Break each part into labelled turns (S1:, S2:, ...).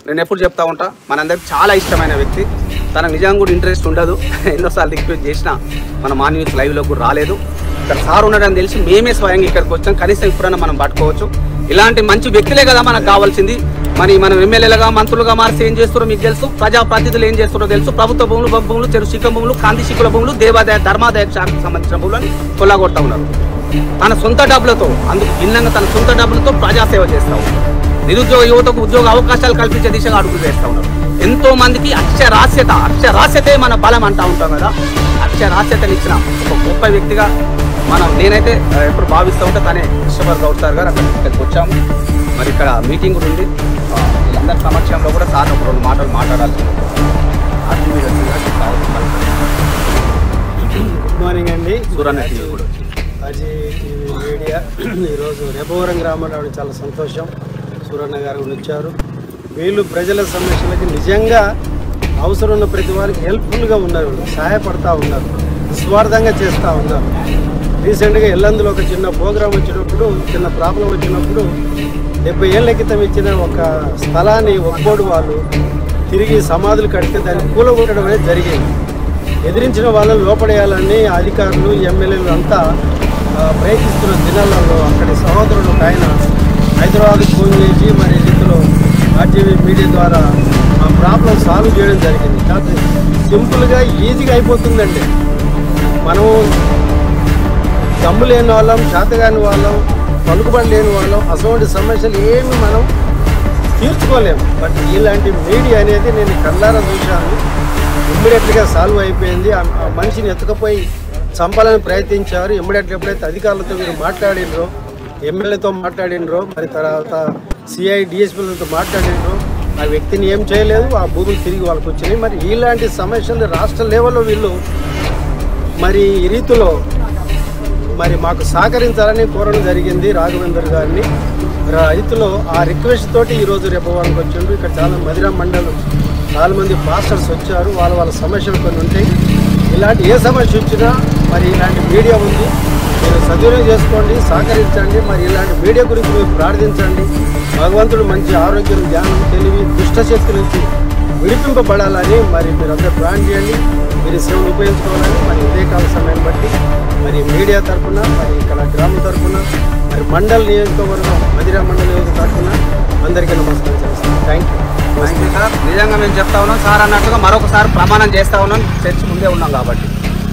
S1: నేను ఎప్పుడు చెప్తా ఉంటా, మనందరికి చాలా ఇష్టమైన వ్యక్తి. తనకు నిజంగా కూడా ఇంట్రెస్ట్ ఉండదు, ఎన్నోసార్లు రిక్వెస్ట్ చేసినా మన మార్నింగ్ న్యూస్ లైవ్లో కూడా రాలేదు. ఇక్కడ సార్ ఉన్నాడని తెలిసి మేమే స్వయంగా ఇక్కడికి వచ్చాం. కనీసం ఇప్పుడన్నా మనం పట్టుకోవచ్చు. ఇలాంటి మంచి వ్యక్తులే కదా మనకు కావాల్సింది. మరి మనం ఎమ్మెల్యేలుగా మంత్రులుగా మార్చి ఏం చేస్తారో మీకు తెలుసు, ప్రజాప్రతినిధులు ఏం చేస్తారో తెలుసు. ప్రభుత్వ భూములు, బొగ్గు భూములు, చెరు శిఖ భూములు, కాంతి శిఖుల భూములు, దేవాదాయ ధర్మాదాయ శాఖకు సంబంధించిన భూములను కొల్లగొడతా ఉన్నారు. తన సొంత డబ్బులతో, అందుకు భిన్నంగా తన సొంత డబ్బులతో ప్రజాసేవ చేస్తూ ఉన్నారు. నిరుద్యోగ యువతకు ఉద్యోగ అవకాశాలు కల్పించే దిశగా అడుగులు వేస్తూ ఉన్నారు. ఎంతో మందికి అక్షరాస్యతే మన బలం అంటూ ఉంటాం కదా. అక్షరాస్యతని ఇచ్చిన ఒక గొప్ప వ్యక్తిగా నేనైతే ఎప్పుడు భావిస్తూ ఉంటే తనే కృష్ణవర్ధన్ గౌడ్ సార్ గారు. ఇక్కడికి వచ్చాము. మరి ఇక్కడ మీటింగ్ కూడా ఉంది. వీళ్ళందరి సమక్షంలో కూడా సార్ ఒక 2 మాటలు మాట్లాడాల్సి ఉంది.
S2: గుడ్ మార్నింగ్ అండి.
S1: సూరన్న టీవీ కూడా
S2: అజీ టీవీ మీడియా. ఈరోజు రెబ్బవరం గ్రామంలో చాలా సంతోషం. సూరన్న గారు వచ్చారు. వీళ్ళు ప్రజల సమస్యలకి నిజంగా అవసరం ఉన్న ప్రతి వారికి హెల్ప్ఫుల్గా ఉన్నారు, సహాయపడతా ఉన్నారు, నిస్వార్థంగా చేస్తూ ఉన్నారు. రీసెంట్గా ఎల్లందులో ఒక చిన్న ప్రోగ్రాం వచ్చినప్పుడు, చిన్న ప్రాబ్లం వచ్చినప్పుడు 70 ఏళ్ల క్రితం ఇచ్చిన ఒక స్థలాన్ని ఒక్కోడు వాళ్ళు తిరిగి సమాధులు కడితే దాన్ని కూలగొట్టడం అనేది జరిగింది. ఎదిరించిన వాళ్ళని లోపడేయాలని అధికారులు, ఎమ్మెల్యేలు అంతా ప్రయత్నిస్తున్న దినాలలో అక్కడి సహోదరుడు ఒక ఆయన హైదరాబాద్కి ఫోన్ చేసి మరి రీతిలో ఆర్టీవీ మీడియా ద్వారా ఆ ప్రాబ్లం సాల్వ్ చేయడం జరిగింది. కాకపోతే సింపుల్గా ఈజీగా అయిపోతుందండి. మనం దమ్ము లేని వాళ్ళం, చేతగాని వాళ్ళం, పలుకుబడి లేని వాళ్ళం, అటువంటి సమస్యలు ఏమి మనం తీర్చుకోలేము. బట్ ఇలాంటి మీడియా అనేది నేను కళ్ళారా చూశాను. ఇమ్మీడియట్గా సాల్వ్ అయిపోయింది. ఆ మనిషిని ఎత్తుకపోయి చంపాలని ప్రయత్నించారు. ఇమ్మీడియట్గా ఎప్పుడైతే అధికారులతో మీరు మాట్లాడినరో, ఎమ్మెల్యేతో మాట్లాడినరో, మరి తర్వాత సిఐ డిఎస్పీలతో మాట్లాడినరో, ఆ వ్యక్తిని ఏం చేయలేదు. ఆ భూములు తిరిగి వాళ్ళకి వచ్చినాయి. మరి ఇలాంటి సమస్యలు రాష్ట్ర లెవెల్లో వీళ్ళు మరి ఈ రీతిలో మరి మాకు సహకరించాలని కోరడం జరిగింది రాఘవేందర్ గారిని. రైతులో ఆ రిక్వెస్ట్ తోటి ఈరోజు రెబ్బవరంకి వచ్చిండ్రు. ఇక్కడ చాలా మదిరా మండలం చాలా మంది పాస్టర్స్ వచ్చారు. వాళ్ళ సమస్యలు కొన్ని ఉంటాయి. ఇలాంటి ఏ సమస్య వచ్చినా మరి ఇలాంటి మీడియా ఉంది, మీరు సద్వినియోగం చేసుకోండి, సహకరించండి. మరి ఇలాంటి మీడియా గురించి మీరు ప్రార్థించండి. భగవంతుడు మంచి ఆరోగ్యం, జ్ఞానం, తెలివి, దుష్టశక్తి నుంచి విడిపింపబడాలని మరి మీరందరూ ప్లాన్ చేయండి. మీరు సేవలు ఉపయోగించుకోవాలని మరి ఉదయకాల సమయాన్ని బట్టి మరి మీడియా తరఫున, మరి ఇక్కడ గ్రామం తరఫున, మరి మండల నియోజకవర్గం మదిరా మండల నియోజకవర్గం తరఫున అందరికీ నమస్కారం చేస్తాను. Thank you
S1: sir. నిజంగా మేము చెప్తా ఉన్నాం సార్ అన్నట్టుగా మరొకసారి ప్రమాణం చేస్తూ ఉన్నాం. చర్చ ముందే ఉన్నాం కాబట్టి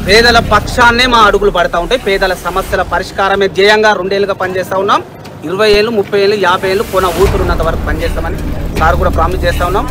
S1: పేదల పక్షాన్నే మా అడుగులు పడతా ఉంటాయి. పేదల సమస్యల పరిష్కారమే ధ్యేయంగా 2 ఏళ్ళుగా పనిచేస్తూ ఉన్నాం. 20 ఏళ్ళు, 30 ఏళ్ళు, 50 ఏళ్ళు కొన ఊపిరి ఉన్నంత వరకు పనిచేస్తామని సార్ కూడా ప్రామిస్ చేస్తూ ఉన్నాం.